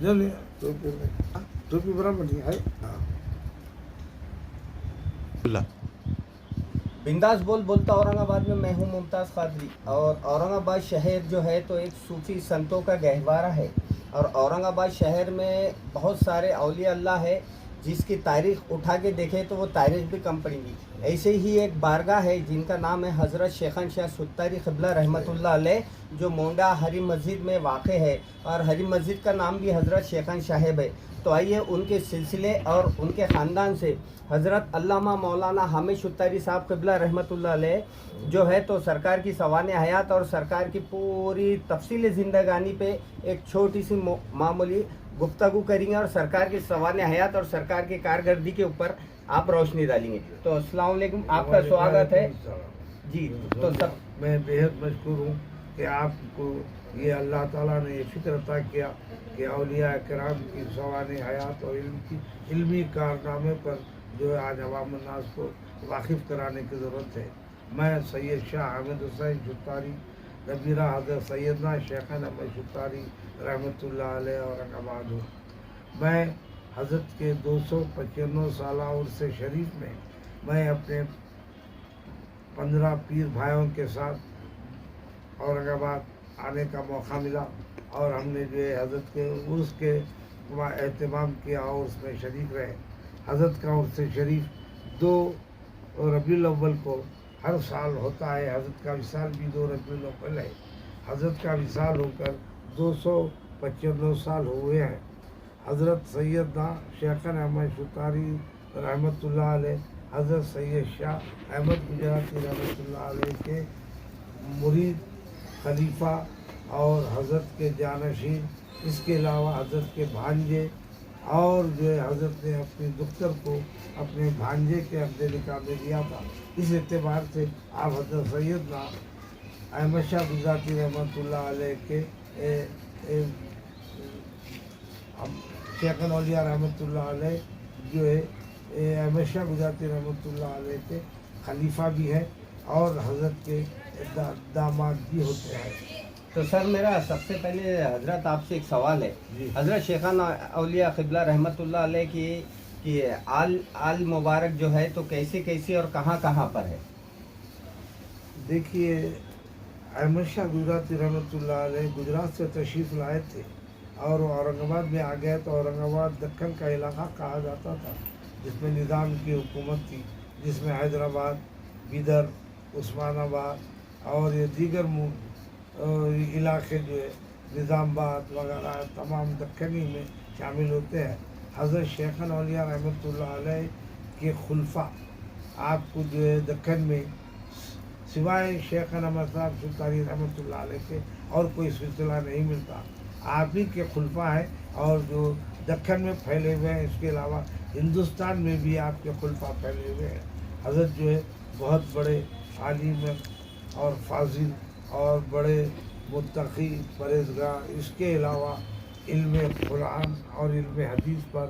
جب ٹوپی برابر نہیں ہے. اللہ بنداس بولتا اورنگ آباد میں میں ہوں ممتاز قادری. اور اورنگ آباد شہر جو ہے تو ایک صوفی سنتوں کا گہوارہ ہے. اور اورنگ آباد شہر میں بہت سارے اولیاء اللہ ہے جس کی تاریخ اٹھا کے دیکھے تو وہ تاریخ بھی کم پڑیں گی. ایسے ہی ایک بارگاہ ہے جن کا نام ہے حضرت شیخان شاہ ستاری قبلہ رحمۃ اللہ علیہ جو مونڈا ہری مسجد میں واقع ہے. اور ہری مسجد کا نام بھی حضرت شیخان صاحب ہے. تو آئیے ان کے سلسلے اور ان کے خاندان سے حضرت علامہ مولانا حامد ستاری صاحب قبلہ رحمۃ اللہ علیہ جو ہے تو سرکار کی سوانح حیات اور سرکار کی پوری تفصیل زندگانی پہ ایک چھوٹی سی معمولی گفتگو کریں گے اور سرکار کی سوانح حیات اور سرکار کی کارکردگی کے اوپر آپ روشنی ڈالیں گے. تو السلام علیکم, آپ کا سواگت ہے جی. تو سب میں بےحد مشکور ہوں کہ آپ کو یہ اللہ تعالیٰ نے یہ فکر عطا کیا کہ اولیاء کرام کی سوانح حیات اور علمی کارنامے پر جو ہے آج عوام الناس کو واقف کرانے کی ضرورت ہے. میں سید شاہ حامد حسین ستاری ربیرہ حضرت سیدنا شیخنا احمد ستاری رحمۃ اللہ علیہ اورنگ آباد ہوں. میں حضرت کے 295 سالہ عرس شریف میں اپنے 15 پیر بھائیوں کے ساتھ اورنگ آباد آنے کا موقع ملا اور ہم نے جو ہے حضرت کے عرس کے اہتمام کیا اور اس میں شریک رہے. حضرت کا عرس شریف 2 ربیع الاول کو ہر سال ہوتا ہے. حضرت کا وصال بھی 2 ربیع الاول ہے. حضرت کا وصال ہو کر 295 سال ہوئے ہیں. حضرت سیدنا شیخنا احمد ستاری رحمۃ اللہ علیہ حضرت سید شاہ احمد گجراتی رحمۃ اللہ علیہ کے مرید خلیفہ اور حضرت کے جانشین, اس کے علاوہ حضرت کے بھانجے اور جو ہے حضرت نے اپنی دختر کو اپنے بھانجے کے عہد نکاح میں دیا تھا. اس اعتبار سے آپ حضرت سیدنا احمد شاہ گجراتی رحمۃ اللہ علیہ کے شیخ اولیاء رحمۃ اللہ علیہ جو ہے احمد شاہ گجراتی رحمۃ اللہ علیہ کے خلیفہ بھی ہیں اور حضرت کے داماد بھی ہوتے ہیں. تو سر میرا سب سے پہلے حضرت آپ سے ایک سوال ہے. حضرت شیخان اولیاء قبلہ رحمۃ اللہ علیہ کی آل مبارک جو ہے تو کیسے اور کہاں پر ہے؟ دیکھیے, احمد شاہ گجراتی رحمۃ اللہ علیہ گجرات سے تشریف لائے تھے اور وہ اورنگ آباد میں آ گئے تو اورنگ آباد دکن کا علاقہ کہا جاتا تھا جس میں نظام کی حکومت تھی, جس میں حیدرآباد, بیدر, عثمان آباد اور یہ دیگر علاقے جو ہے نظام آباد وغیرہ تمام دکنی میں شامل ہوتے ہیں. حضرت شیخنا اولیاء رحمۃ اللہ علیہ کے خلفاء آپ کو جو ہے دکن میں سوائے شیخنا احمد صاحب ستاری رحمۃ اللہ علیہ کے اور کوئی سلسلہ نہیں ملتا. آپ ہی کے خلفاء ہیں اور جو دکن میں پھیلے ہوئے ہیں. اس کے علاوہ ہندوستان میں بھی آپ کے خلفاء پھیلے ہوئے ہیں. حضرت جو ہے بہت بڑے عالم اور فاضل اور بڑے متقی پرہیزگار, اس کے علاوہ علم قرآن اور علم حدیث پر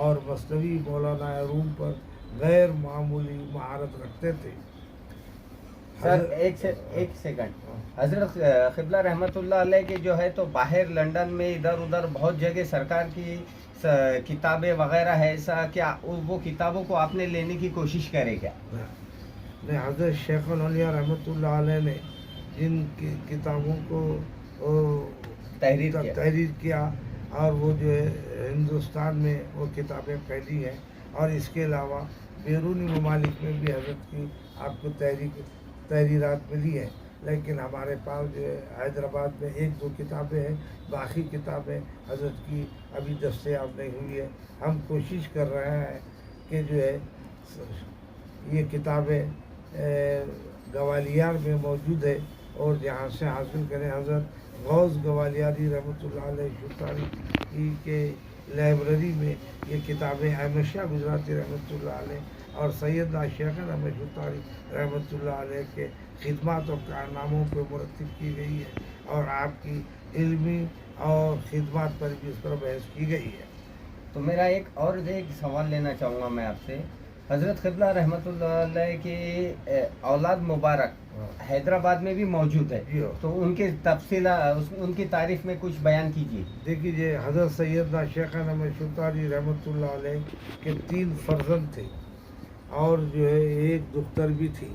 اور مثنوی مولانا علوم پر غیر معمولی مہارت رکھتے تھے. سر ایک سیکنڈ, حضرت قبلہ رحمۃ اللہ علیہ کے جو ہے تو باہر لنڈن میں ادھر ادھر بہت جگہ سرکار کی کتابیں وغیرہ ہے, ایسا کیا وہ کتابوں کو آپ نے لینے کی کوشش کرے کیا؟ نہیں, حضرت شیخنا اولیاء رحمۃ اللہ علیہ نے جن کتابوں کو تحریر کیا اور وہ جو ہے ہندوستان میں وہ کتابیں پھیلی ہیں اور اس کے علاوہ بیرونی ممالک میں بھی حضرت کی آپ کو تحریرات ملی ہیں. لیکن ہمارے پاس جو ہے حیدرآباد میں 1-2 کتابیں ہیں, باقی کتابیں حضرت کی ابھی دستیاب نہیں ہوئی ہے. ہم کوشش کر رہے ہیں کہ جو ہے یہ کتابیں گوالیار میں موجود ہے اور جہاں سے حاصل کریں. حضرت غوث گوالیاری رحمۃ اللہ علیہ ستاری کے لائبریری میں یہ کتابیں احمد شاہ گجراتی رحمۃ اللہ علیہ اور سیدنا شیخنا احمد ستاری رحمۃ اللہ علیہ کے خدمات اور کارناموں پہ مرتب کی گئی ہے اور آپ کی علمی اور خدمات پر بھی اس پر بحث کی گئی ہے. تو میرا ایک سوال لینا چاہوں گا میں آپ سے حضرت قبلہ رحمۃ اللہ علیہ کے اولاد مبارک حیدرآباد میں بھی موجود ہے، جی تو ان کے تفصیلات، ان کی تعریف میں کچھ بیان کیجیے۔ دیکھیے، حضرت سیدنا شیخنا مشتاق علی رحمۃ اللہ علیہ کے 3 فرزند تھے اور جو ہے ایک دختر بھی تھی۔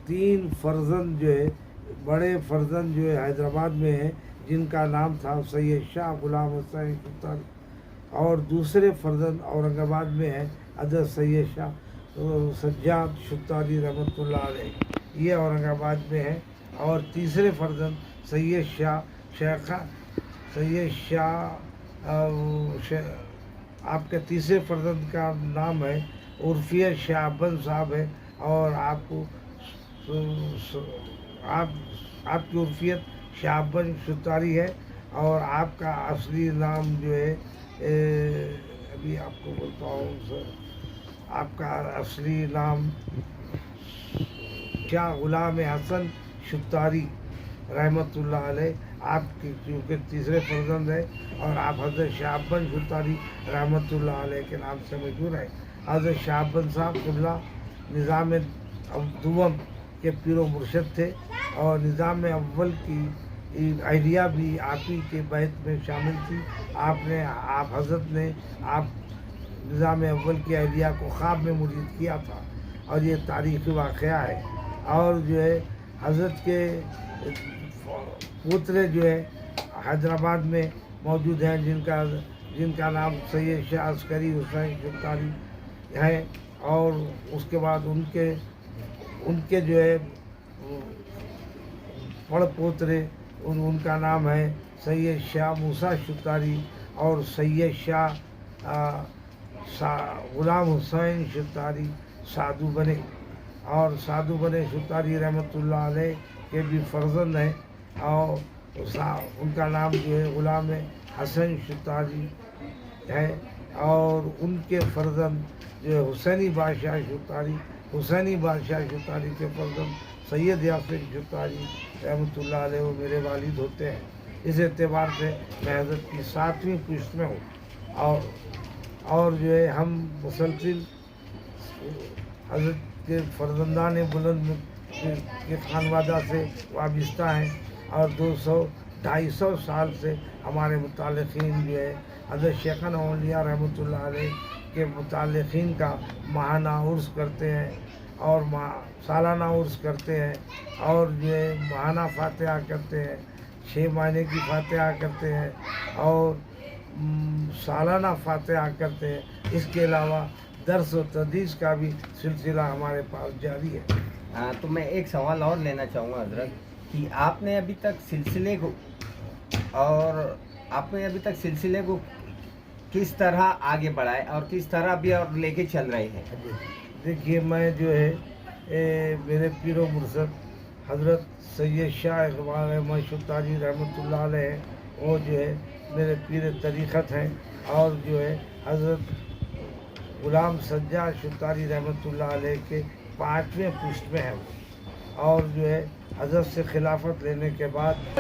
3 فرزند جو ہے، بڑے فرزند جو ہے حیدرآباد میں ہیں، جن کا نام تھا سید شاہ غلام حسین شتاری، اور دوسرے فرزند اورنگ آباد میں ہیں حضرت سید شاہ سجاد شتاری رحمۃ اللہ علیہ، یہ اورنگ آباد میں ہیں، اور تیسرے فرزند سید شاہ آپ کے تیسرے فرزند کا نام ہے عرفیت شاہ بند صاحب ہے، اور آپ کو آپ کی عرفیت شاہ بند شتاری ہے، اور آپ کا اصلی نام جو ہے ابھی آپ کو بولتا ہوں سر، آپ کا اصلی نام شاہ غلام حسن شتاری رحمۃ اللہ علیہ، آپ کی کیونکہ تیسرے فرزند ہے، اور آپ حضرت شاہ بند شتاری رحمۃ اللہ علیہ کے نام سے مشہور ہے۔ حضرت شاہ بند صاحب قبلہ نظام دوم کے پیر و مرشد تھے، اور نظام اول کی اہلیہ بھی آپ ہی کے بیت میں شامل تھی۔ آپ حضرت نے نظام اول کی اہلیہ کو خواب میں مرید کیا تھا، اور یہ تاریخی واقعہ ہے۔ اور جو ہے حضرت کے پوترے جو ہے حیدرآباد میں موجود ہیں، جن کا نام سید شاہ عسکری حسین شتاری ہے، اور اس کے بعد ان کے جو ہے بڑ پوترے، ان کا نام ہے سید شاہ موسیٰ شتاری اور سید شاہ غلام حسین شتاری سادو بنے، اور سادو بنے شتاری رحمۃ اللہ علیہ کے بھی فرزند ہیں، اور ان کا نام جو ہے غلام حسن شتاری ہے، اور ان کے فرزند جو ہے حسینی بادشاہ شتاری کے فرزند سید یاسر شتاری رحمۃ اللہ علیہ وہ میرے والد ہوتے ہیں۔ اس اعتبار سے میں حضرت کی 7ویں پشت میں ہوں، اور جو ہے ہم مسلسل حضرت کے فرزندان بلند کے خانوادہ سے وابستہ ہیں، اور 200-250 سال سے ہمارے متعلقین جو ہے حضرت شیخنا اولیاء رحمۃ اللہ علیہ کے متعلقین کا ماہانہ عرس کرتے ہیں، اور سالانہ عرس کرتے ہیں، اور جو ہے ماہانہ فاتحہ کرتے ہیں، 6 مہینے کی فاتحہ کرتے ہیں، اور سالانہ فاتحہ کرتے ہیں۔ اس کے علاوہ درس و تدریس کا بھی سلسلہ ہمارے پاس جاری ہے۔ تو میں ایک سوال اور لینا چاہوں گا حضرت، کہ آپ نے ابھی تک سلسلے کو کس طرح آگے بڑھائے، اور کس طرح بھی اور لے کے چل رہے ہیں؟ دیکھیے، میں جو ہے میرے پیر و مرشد حضرت سید شاہ غلام شتاری رحمۃ اللہ علیہ، وہ جو ہے میرے پیر طریقت ہیں، اور جو ہے حضرت غلام سجاد شتاری رحمۃ اللہ علیہ کے 5ویں پشت میں ہیں، اور جو ہے حضرت سے خلافت لینے کے بعد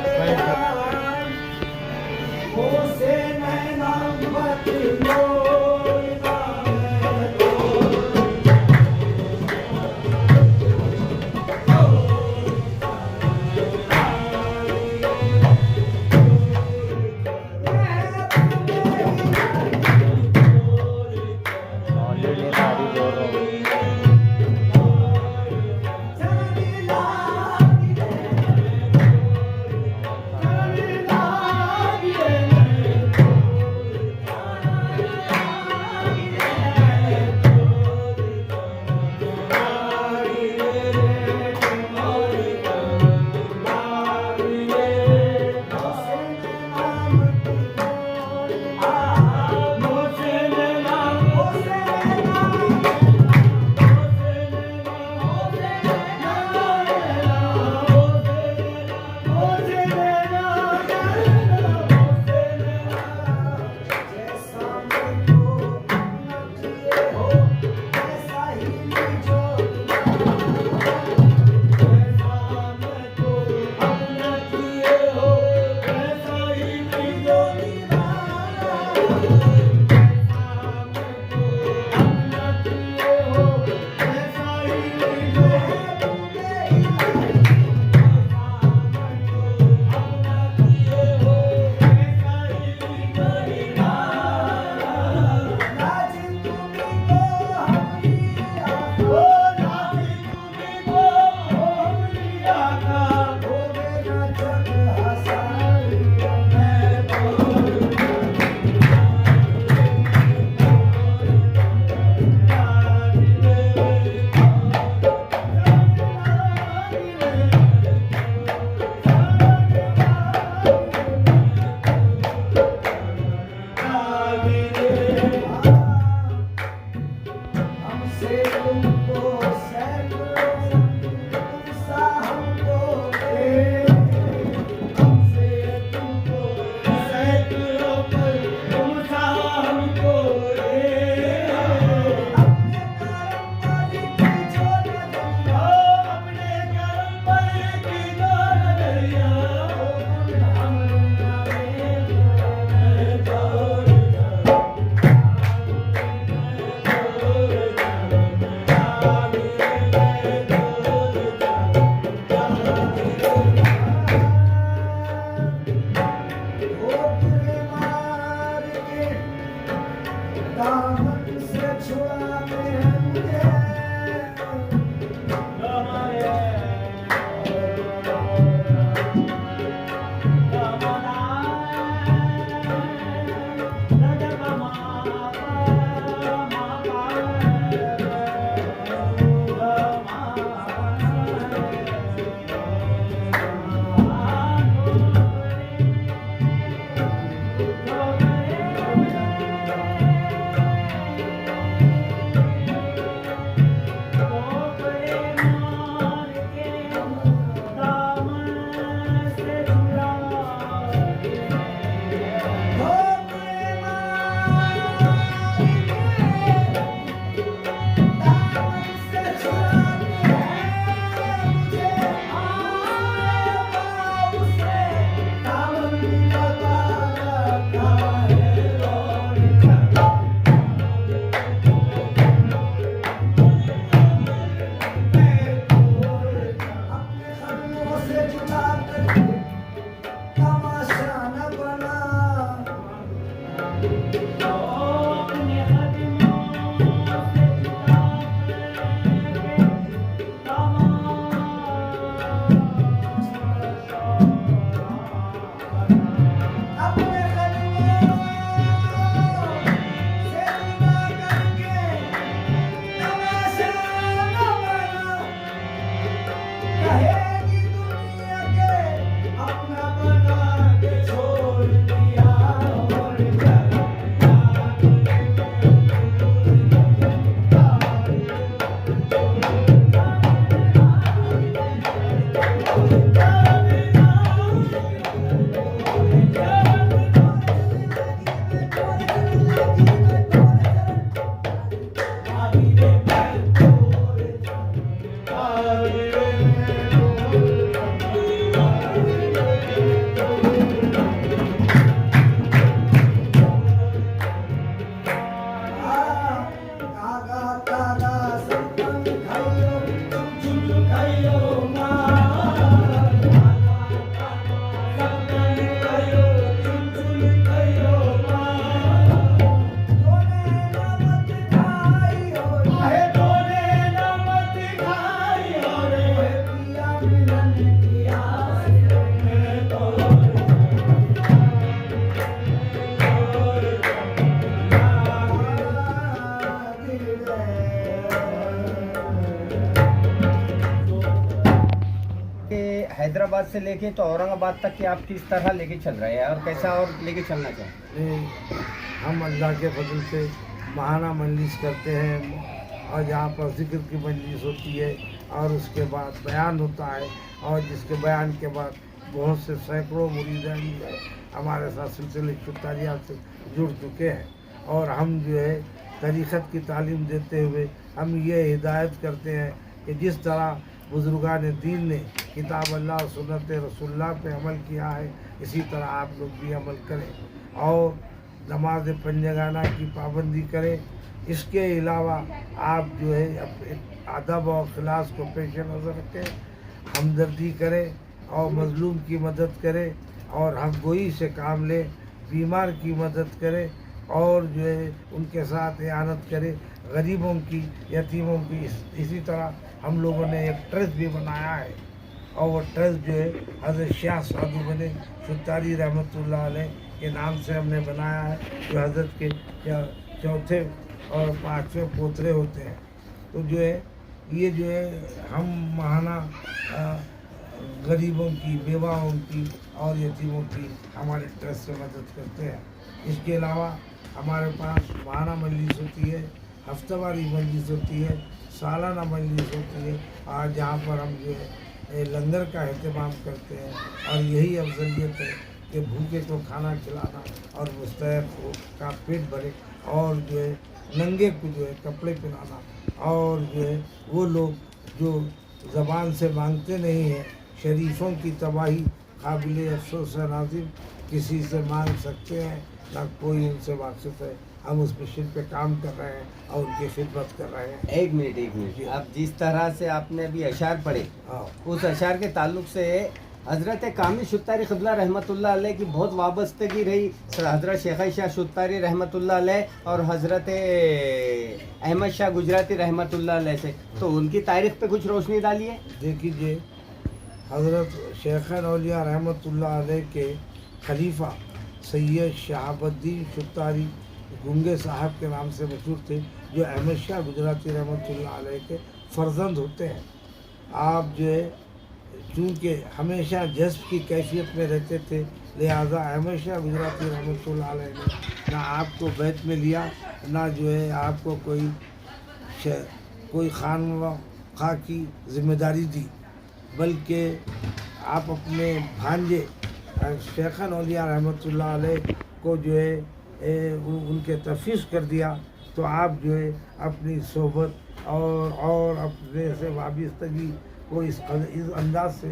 कि हैदराबाद से लेके तो औरंगाबाद तक के आप किस तरह लेके चल रहे हैं और कैसा और लेके चलना चाहें? हम अल्लाह के फजल से महाना मजलिस करते हैं और जहाँ पर ज़िक्र की मजलिस होती है और उसके बाद बयान होता है और जिसके बयान के बाद बहुत से सैकड़ों मुरीदानी हमारे साथ सिलसिले शुक्रिया से जुड़ चुके हैं और हम जो है तरीक़त की तालीम देते हुए हम ये हिदायत करते हैं कि जिस तरह बुज़ुर्गान दीन ने किताब अल्लाह और सुन्नत रसूलुल्लाह पे अमल किया है इसी तरह आप लोग भी अमल करें और नमाज पंजगाना की पाबंदी करें। इसके अलावा आप जो है अपने अदब और अखलास को पेश नज़र रखें, हमदर्दी करें और मज़लूम की मदद करें और हम गोई से काम लें, बीमार की मदद करें और जो है उनके साथ इआनत करें, गरीबों की यतीमों की। इसी तरह हम लोगों ने एक ट्रस्ट भी बनाया है और वो ट्रस्ट जो है हज़रत शाह साधु बने शुक्तारी रहमतुल्लाह अलैह के नाम से हमने बनाया है, जो हज़रत के चौथे और पाँचवें पोतरे होते हैं। तो जो है ये जो है हम महाना गरीबों की, बेवाओं की और यतीमों की हमारे ट्रस्ट से मदद करते हैं। इसके अलावा हमारे पास महाना मजलिस होती है, हफ्तावारी मजलिस होती है, सालाना मजलिस होती है और जहाँ पर हम जो है लंगर का अहतमाम करते हैं और यही अफजलियत है कि भूखे को खाना खिलाना और मुस्तहक का पेट भरे और जो है नंगे को जो है कपड़े पहनाना और जो है वो लोग जो ज़बान से मांगते नहीं हैं, शरीफों की तबाही काबिल अफसोस है नाज़िम, किसी से मांग सकते हैं ना कोई उनसे वाकिफ़ है। हम उस मिशन पे काम कर रहे हैं और उनकी खिदमत कर रहे हैं। एक मिनट आप जिस तरह से आपने अभी अशार पढ़े उस अशार के ताल्लुक से हज़रत कामिल शुक्तारी क़िबला रहमतुल्लाह अलैह की बहुत वाबस्तगी रही हज़रत शेख शाह शुक्तारी रहमतुल्लाह अलैह और हज़रत अहमद शाह गुजराती रहमतुल्लाह अलैह से, तो उनकी तारीख़ पे कुछ रोशनी डालिए। देखिए हज़रत शेख औलिया रहमतुल्लाह अलैह के खलीफा सैयद शहाबुद्दीन शुक्तारी गुंगे साहब के नाम से मशहूर थे, जो अहमद शाह गुजराती रहमतुल्लाह अलैह के फर्जंद होते हैं। आप जो है चूँकि हमेशा जज्ब की कैफियत में रहते थे, लिहाजा अहमद शाह गुजराती रहमतुल्लाह अलैह ने ना आपको बैत में लिया, ना जो है आपको कोई खानवा की जिम्मेदारी दी, बल्कि आप अपने भांजे शेखन औलिया रहमतुल्लाह अलैह को जो है उनके तफवीज़ कर दिया। तो आप जो है अपनी सोबत और अपने से वाबस्तगी को इस अंदाज से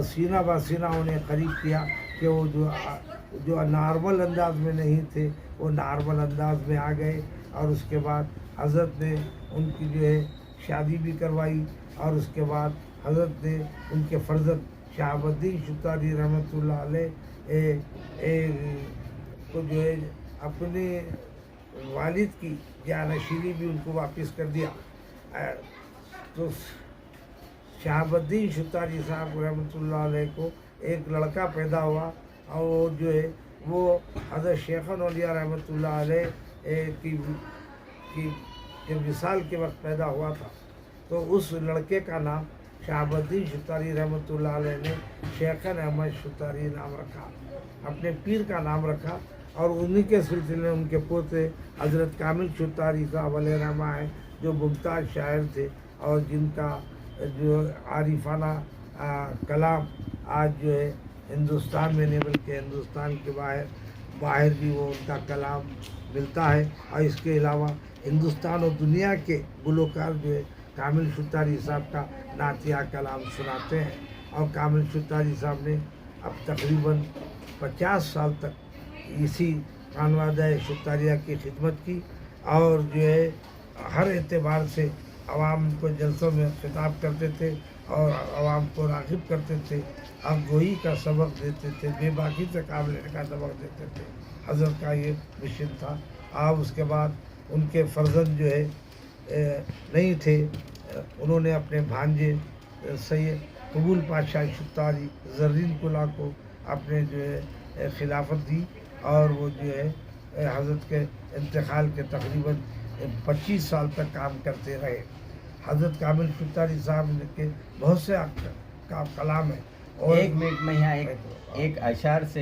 सीना ब सीना उन्हें करीब किया कि वो जो नॉर्मल अंदाज में नहीं थे वो नॉर्मल अंदाज में आ गए और उसके बाद हज़रत ने उनकी जो है शादी भी करवाई और उसके बाद हज़रत ने उनके फर्जंद शहाबुद्दीन शुक्तारी रहमतुल्लाह अलैह को जो है अपने वालिद की जानशीनी भी उनको वापस कर दिया। तो शहाबुद्दीन शुक्तारी साहब रहमतुल्लाह अलैह को एक लड़का पैदा हुआ और वो जो है वो हज़रत शेखन औलिया रहमतुल्लाह अलैह की जब विसाल के वक्त पैदा हुआ था, तो उस लड़के का नाम शहाबुद्दीन शुक्तारी रहमतुल्लाह अलैह ने शेखन अहमद शुक्तारी नाम रखा, अपने पीर का नाम रखा और उन्हीं के सिलसिले में उनके पोते हज़रत कामिल शुक्तारी साहब अलैह रहमा है, जो मुमताज़ शायर थे और जिनका जो आरिफाना कलाम आज जो है हिंदुस्तान में नहीं बल्कि हिंदुस्तान के बाहर भी वो उनका कलाम मिलता है। और इसके अलावा हिंदुस्तान और दुनिया के गुलकार जो है कामिल शुतारी साहब का नातिया कलाम सुनाते हैं। और कामिल शुतारी साहब ने अब तकरीबन 50 साल तक इसी खानवादा शुतारिया की खिदमत की और जो है हर एतबार से आवाम को जलसों में खिताब करते थे और आवाम को राग़िब करते थे, अगोई का सबक देते थे, बेबाकी से काम लेने का सबक देते थे। हज़रत का ये मिशन था। अब उसके बाद उनके फर्जंद जो है नहीं थे, उन्होंने अपने भांजे सैयद कबूल पाशाह शुतारी ज़र्रीन कुला को अपने जो है खिलाफत दी और वो जो है हज़रत के इंतकाल के तकरीबन 25 साल तक काम करते रहे। हज़रत कामिल शुतारी साहब के बहुत से का कलाम है। और एक मिनट में यहाँ एक अशार से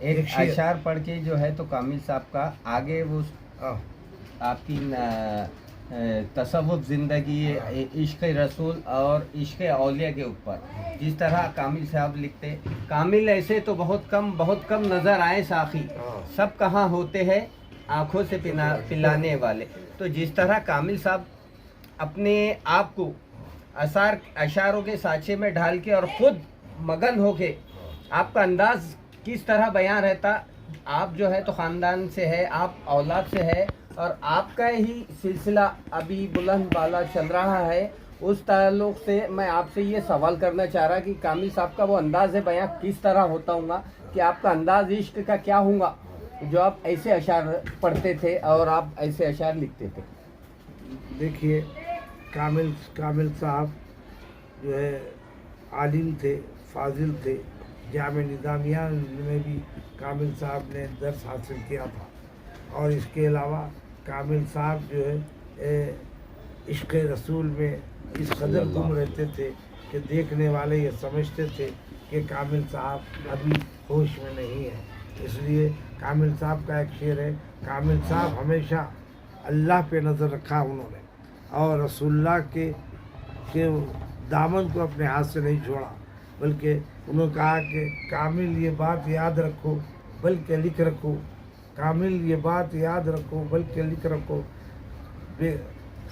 एक अशार पढ़ के जो है तो कामिल साहब का आगे वो आपकी तसव्वुफ़ ज़िंदगी, इश्क़ रसूल और इश्क़ औलिया के ऊपर जिस तरह कामिल साहब लिखते, कामिल ऐसे तो बहुत कम नज़र आए साखी, सब कहाँ होते हैं आँखों से पिलाने वाले। तो जिस तरह कामिल साहब अपने आप को अशारों के साँचे में ढाल के और ख़ुद मगन होके, आपका अंदाज़ किस तरह बयां रहता, आप जो है तो ख़ानदान से है, आप औलाद से है और आपका ही सिलसिला अभी बुलंद बाला चल रहा है, उस ताल्लुक़ से मैं आपसे ये सवाल करना चाह रहा कि कामिल साहब का वो अंदाज़ बयां किस तरह होता होगा, कि आपका अंदाज़ इश्क का क्या होगा जो आप ऐसे अशार पढ़ते थे और आप ऐसे अशार लिखते थे। देखिए, कामिल साहब जो है आलिम थे, फाजिल थे। जामे निज़ामिया में भी कामिल साहब ने दर्स हासिल किया था। और इसके अलावा कामिल साहब जो है इश्क़ रसूल में इस कदर गुम रहते थे कि देखने वाले ये समझते थे कि कामिल साहब अभी होश में नहीं है। इसलिए कामिल साहब का एक शेर है, कामिल साहब हमेशा अल्लाह पे नज़र रखा उन्होंने और रसूलुल्लाह के दामन को अपने हाथ से नहीं छोड़ा, बल्कि उन्होंने कहा कि कामिल ये बात याद रखो बल्कि लिख रखो, कामिल ये बात याद रखो बल्कि लिख रखो,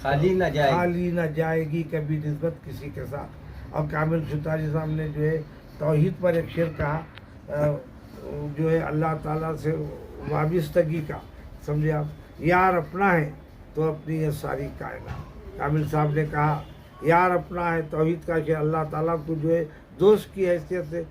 खाली ना जाएगी कभी निस्बत किसी के साथ। और कामिल शुतारी साहब ने जो है तौहीद पर एक शेर कहा, जो है अल्लाह ताला से वाबिस्तगी का, समझे आप, यार अपना है तो अपनी ये सारी कायनात। कामिल साहब ने कहा यार अपना है, तौहीद का शेर अल्लाह ताला को जो है दोस्त की हैसियत से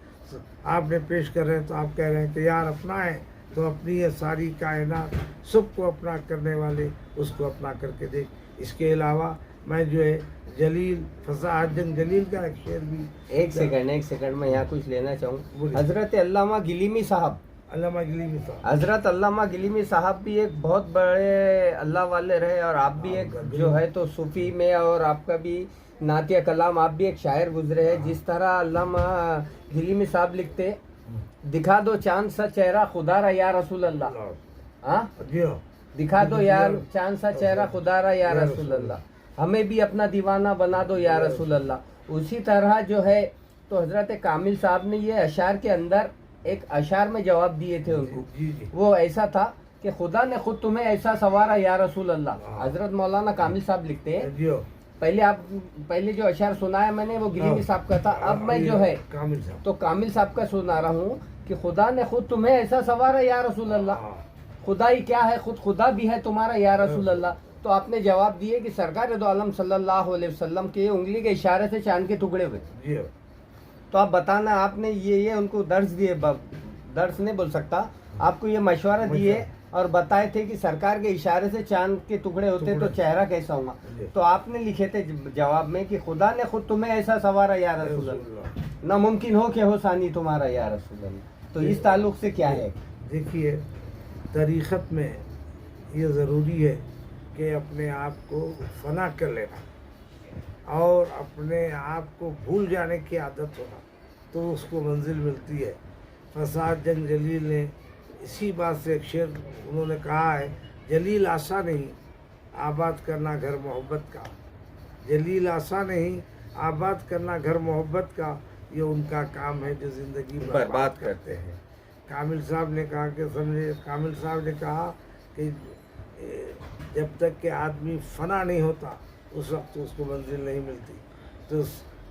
आपने पेश कर रहे हैं, तो आप कह रहे हैं कि यार अपना है तो अपनी ये सारी कायनात, सबको अपना करने वाले उसको अपना करके देख। इसके अलावा मैं जो है जलील फसाहत जंग जलील का एक शेर भी एक सेकंड में यहाँ कुछ लेना चाहूँ। हज़रत अल्लामा गिलीमी साहब, हज़रत अल्लामा गिलीमी साहब भी एक बहुत बड़े अल्लाह वाले रहे और आप भी एक जो है तो सूफ़ी में, और आपका भी नातिया कलाम, आप भी एक शायर गुजरे हैं। जिस तरह अल्लामा गिलीमी साहब लिखते, दिखा दो चांद सा चेहरा खुदा रा या रसूल अल्लाह, हाँ दिखा दो यार चांद सा चेहरा खुदा रा या रसूल अल्लाह, हमें भी अपना दीवाना बना दो या रसूल अल्लाह। उसी तरह जो है तो हज़रत कामिल साहब ने ये अशार के अंदर एक अशार में जवाब दिए थे उनको। वो ऐसा था कि खुदा ने खुद तुम्हें ऐसा सवारा या रसूल अल्लाह। हज़रत मौलाना कामिल साहब लिखते हैं, पहले जो अशार सुनाया मैंने वो गिलीमी साहब का था, अब मैं जो है तो कामिल साहब का सुना रहा हूँ कि खुदा ने खुद तुम्हें ऐसा सवारा या रसूल अल्लाह। खुदा ही क्या है, खुद खुदा भी है तुम्हारा या रसूल अल्लाह। तो आपने जवाब दिए कि सरकार दो आलम सल्लल्लाहु अलैहि वसल्लम के उंगली के इशारे से चांद के टुकड़े हुए। तो आप बताना, आपने ये उनको दर्स दिए, दर्स नहीं बोल सकता, आपको ये मशवरा दिए और बताए थे कि सरकार के इशारे से चांद के टुकड़े होते तो चेहरा कैसा होगा। तो आपने लिखे थे जवाब में कि खुदा ने खुद तुम्हें ऐसा सवारा या रसूल अल्लाह, नामुमकिन हो कि हो सानी तुम्हारा या रसूल अल्लाह। तो इस ताल्लुक से क्या है? देखिए, तरीक़त में ये ज़रूरी है कि अपने आप को फना कर लेना और अपने आप को भूल जाने की आदत होना, तो उसको मंजिल मिलती है। फसाद जंग जलील ने इसी बात से एक शेर उन्होंने कहा है, जलील आसा नहीं आबाद करना घर मोहब्बत का, जलील आसा नहीं आबाद करना घर मोहब्बत का, ये उनका काम है जो ज़िंदगी बर्बाद करते हैं। कामिल साहब ने कहा कि समझे, कामिल साहब ने कहा कि जब तक कि आदमी फना नहीं होता उस वक्त उसको मंजिल नहीं मिलती। तो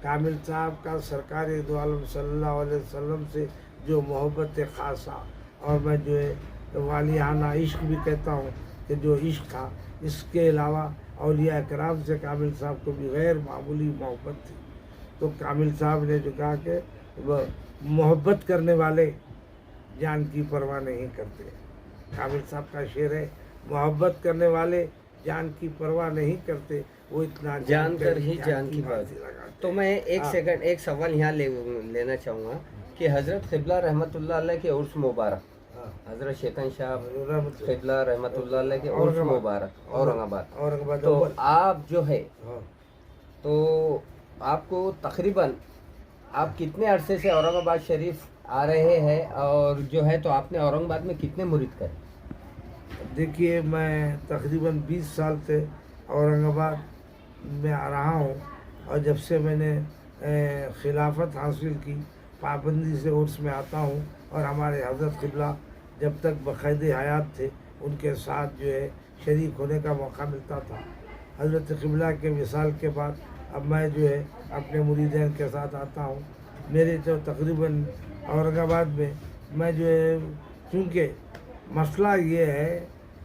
कामिल साहब का सरकार दो आलम सल्लल्लाहु अलैहि वसल्लम से जो मोहब्बत ख़ासा, और मैं जो है वालियाना इश्क भी कहता हूँ कि जो इश्क था, इसके अलावा औलिया कराम से कामिल साहब को भी गैर मामूली मोहब्बत थी। तो कामिल साहब ने जो कहा कि वह मोहब्बत करने वाले जान की परवाह नहीं करते। कामिल साहब का शेर है, मोहब्बत करने वाले जान की परवाह नहीं करते, वो इतना जान कर ही जान की बात। लगाते। तो मैं एक सेकंड एक सवाल यहाँ लेना चाहूँगा कि हज़रत क़िबला रहमतुल्लाह अलैह के उर्स मुबारक, हज़रत शेखन शाह क़िबला रहमतुल्लाह अलैह के उर्स मुबारक औरंगाबाद, तो आप जो है तो आपको तकरीबन आप कितने अरसे से औरंगाबाद शरीफ आ रहे हैं, और जो है तो आपने औरंगाबाद में कितने मुरीद करे? देखिए, मैं तकरीबन 20 साल से औरंगाबाद में आ रहा हूँ, और जब से मैंने खिलाफत हासिल की, पाबंदी से उर्स में आता हूँ। और हमारे हज़रत क़िबला जब तक बक़ैद हयात थे, उनके साथ जो है शरीक होने का मौका मिलता था। हज़रत क़िबला के विसाल के बाद अब मैं जो है अपने मुरीदैन के साथ आता हूँ। मेरे जो तकरीबन औरंगाबाद में मैं जो है, चूँकि मसला ये है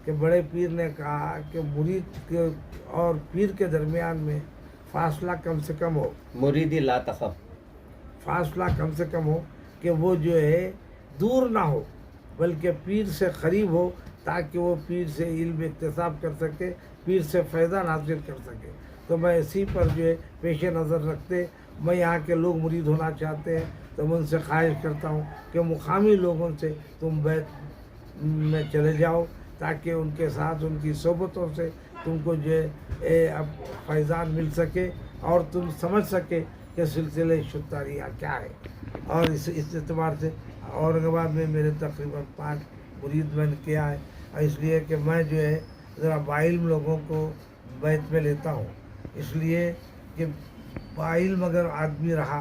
कि बड़े पीर ने कहा कि मुरीद के और पीर के दरमियान में फासला कम से कम हो, मुरीदी ला तखफ, फासला कम से कम हो कि वो जो है दूर ना हो, बल्कि पीर से करीब हो, ताकि वो पीर से इल्म इक्तिसाब कर सके, पीर से फैज़ान हासिल कर सके। तो मैं इसी पर जो है पेश नज़र रखते, मैं यहाँ के लोग मुरीद होना चाहते हैं, तो मैं उनसे ख्वाहिश करता हूँ कि मुकामी लोगों से तुम बैत में चले जाओ, ताकि उनके साथ उनकी सोबतों से तुमको जो है अब फैज़ान मिल सके, और तुम समझ सके कि सिलसिले शुत्तारिया क्या है। और इस एतबार से औरंगाबाद में मेरे तकरीबन 5 मुरीद मैंने किया है, इसलिए कि मैं जो है ज़रा बाइल्म लोगों को बैत में लेता हूँ, इसलिए कि बाइल्म अगर आदमी रहा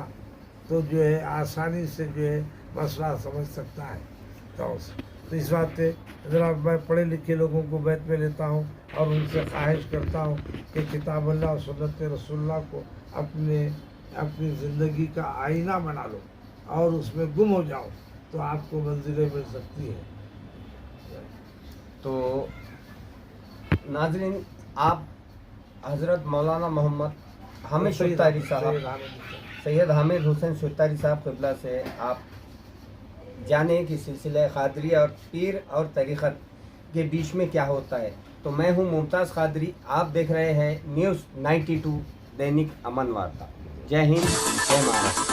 तो जो है आसानी से जो है मसला समझ सकता है। तो इस बात से ज़रा मैं पढ़े लिखे लोगों को बैत में लेता हूँ, और उनसे ख्वाहिश करता हूँ कि किताब अल्लाह और सुन्नत रसूलुल्लाह को अपनी ज़िंदगी का आईना बना लो, और उसमें गुम हो जाओ, तो आपको मंजिलें मिल सकती है। तो नाज़रीन, आप हज़रत मौलाना मोहम्मद हामिद शुत्तारी साहब, सैयद हामिद हुसैन शुत्तारी साहब क़िबला से आप जाने कि सिलसिला क़ादरी और पीर और तरीक़त के बीच में क्या होता है। तो मैं हूँ मुमताज़ क़ादरी, आप देख रहे हैं न्यूज़ 92 दैनिक अमन वार्ता। जय हिंद, जय महाराष्ट्र।